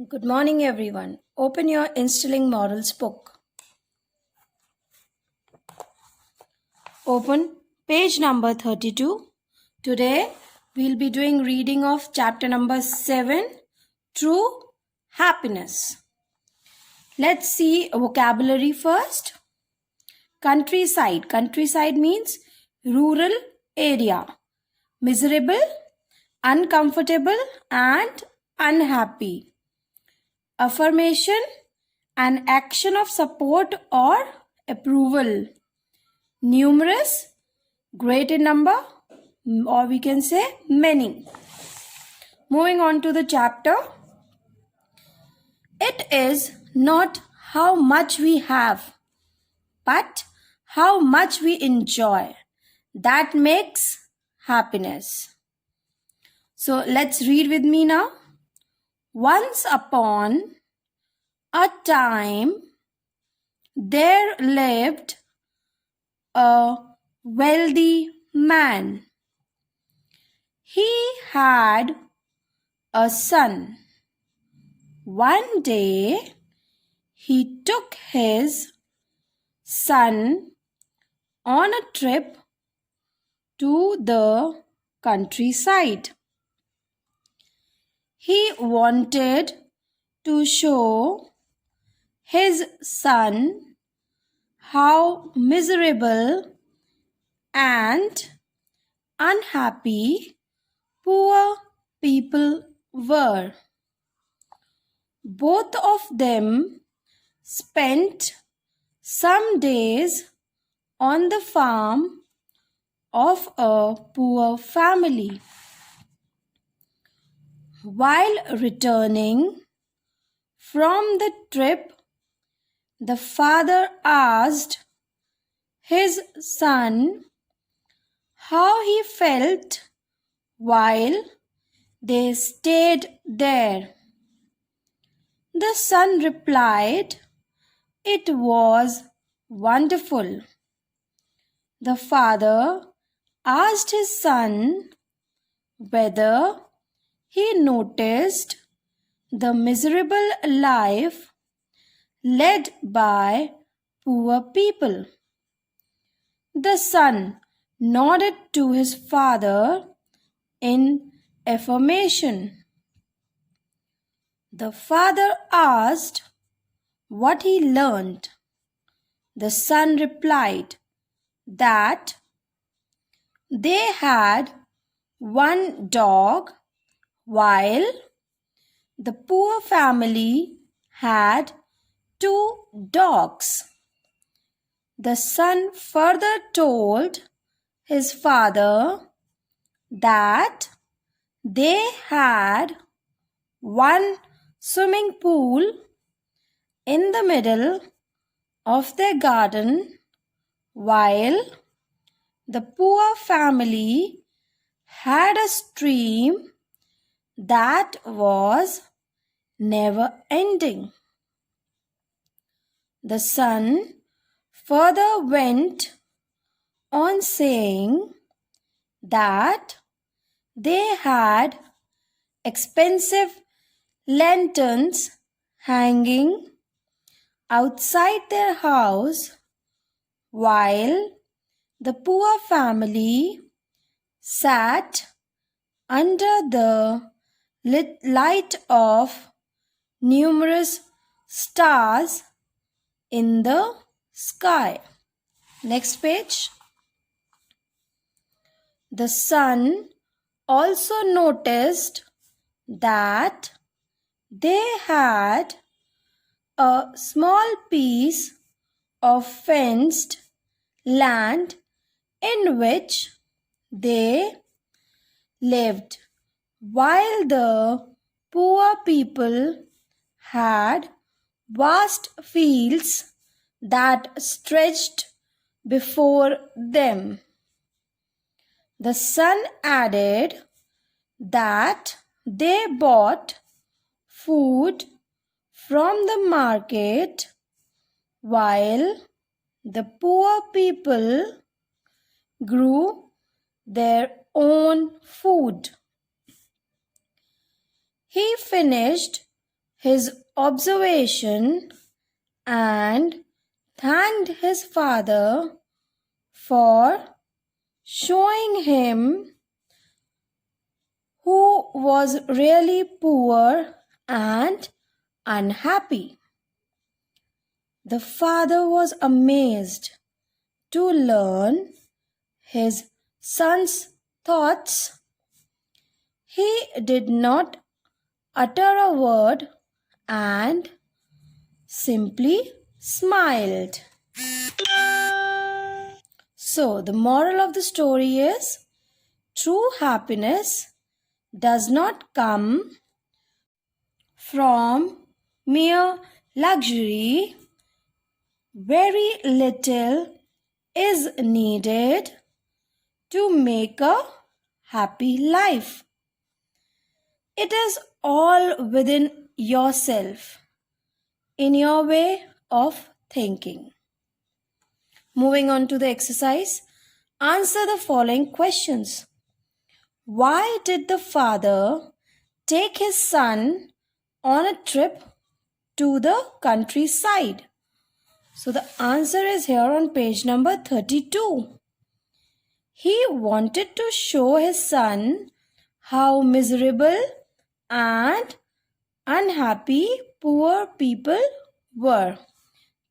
Good morning, everyone. Open your Instilling Morals book. Open page number 32. Today, we'll be doing reading of chapter number 7, True Happiness. Let's see vocabulary first. Countryside. Countryside means rural area. Miserable, uncomfortable, and unhappy. Affirmation, an action of support or approval. Numerous, great in number, or we can say many. Moving on to the chapter. It is not how much we have, but how much we enjoy that makes happiness. So let's read with me now. Once upon a time, there lived a wealthy man. He had a son. One day, he took his son on a trip to the countryside. He wanted to show his son how miserable and unhappy poor people were. Both of them spent some days on the farm of a poor family. While returning from the trip, the father asked his son how he felt while they stayed there. The son replied, "It was wonderful." The father asked his son whether he noticed the miserable life led by poor people. The son nodded to his father in affirmation. The father asked what he learned. The son replied that they had one dog while the poor family had 2 dogs. The son further told his father that they had one swimming pool in the middle of their garden while the poor family had a stream that was never ending. The son further went on saying that they had expensive lanterns hanging outside their house while the poor family sat under the light of numerous stars in the sky. Next page. The son also noticed that they had a small piece of fenced land in which they lived, while the poor people had vast fields that stretched before them. The son added that they bought food from the market while the poor people grew their own food. He finished his observation and thanked his father for showing him who was really poor and unhappy. The father was amazed to learn his son's thoughts. He did not utter a word and simply smiled. So, the moral of the story is true happiness does not come from mere luxury. Very little is needed to make a happy life. It is all within yourself, in your way of thinking. Moving on to the exercise, answer the following questions. Why did the father take his son on a trip to the countryside? So the answer is here on page number 32. He wanted to show his son how miserable and unhappy poor people were.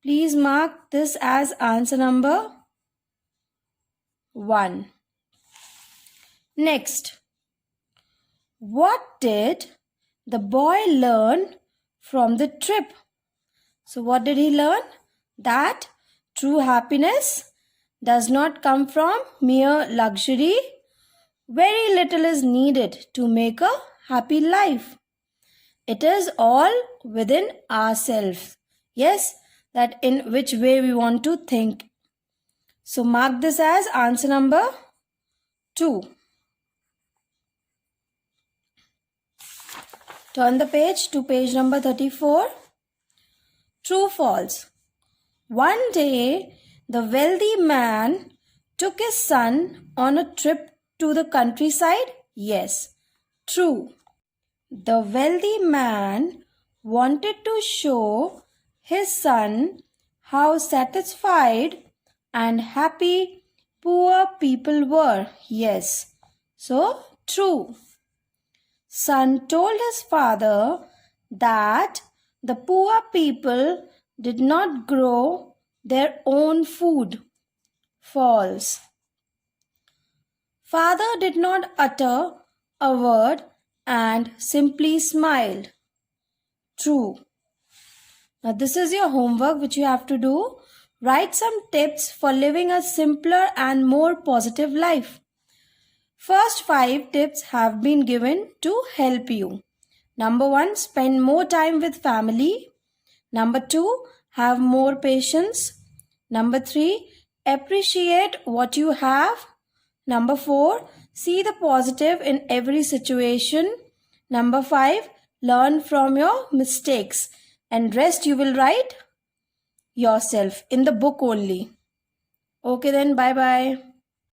Please mark this as answer number 1. Next, what did the boy learn from the trip? So what did he learn? That true happiness does not come from mere luxury. Very little is needed to make a happy life. It is all within ourselves. Yes, that in which way we want to think. So mark this as answer number 2. Turn the page to page number 34. True, false. One day, the wealthy man took his son on a trip to the countryside. Yes, true. The wealthy man wanted to show his son how satisfied and happy poor people were. Yes, so true. Son told his father that the poor people did not grow their own food. False. Father did not utter a word and simply smiled. True. Now this is your homework which you have to do. Write some tips for living a simpler and more positive life. First 5 tips have been given to help you. Number 1, spend more time with family. Number 2, have more patience. Number 3, appreciate what you have. Number 4, see the positive in every situation. Number 5, learn from your mistakes. And rest you will write yourself in the book only. Okay then, bye-bye.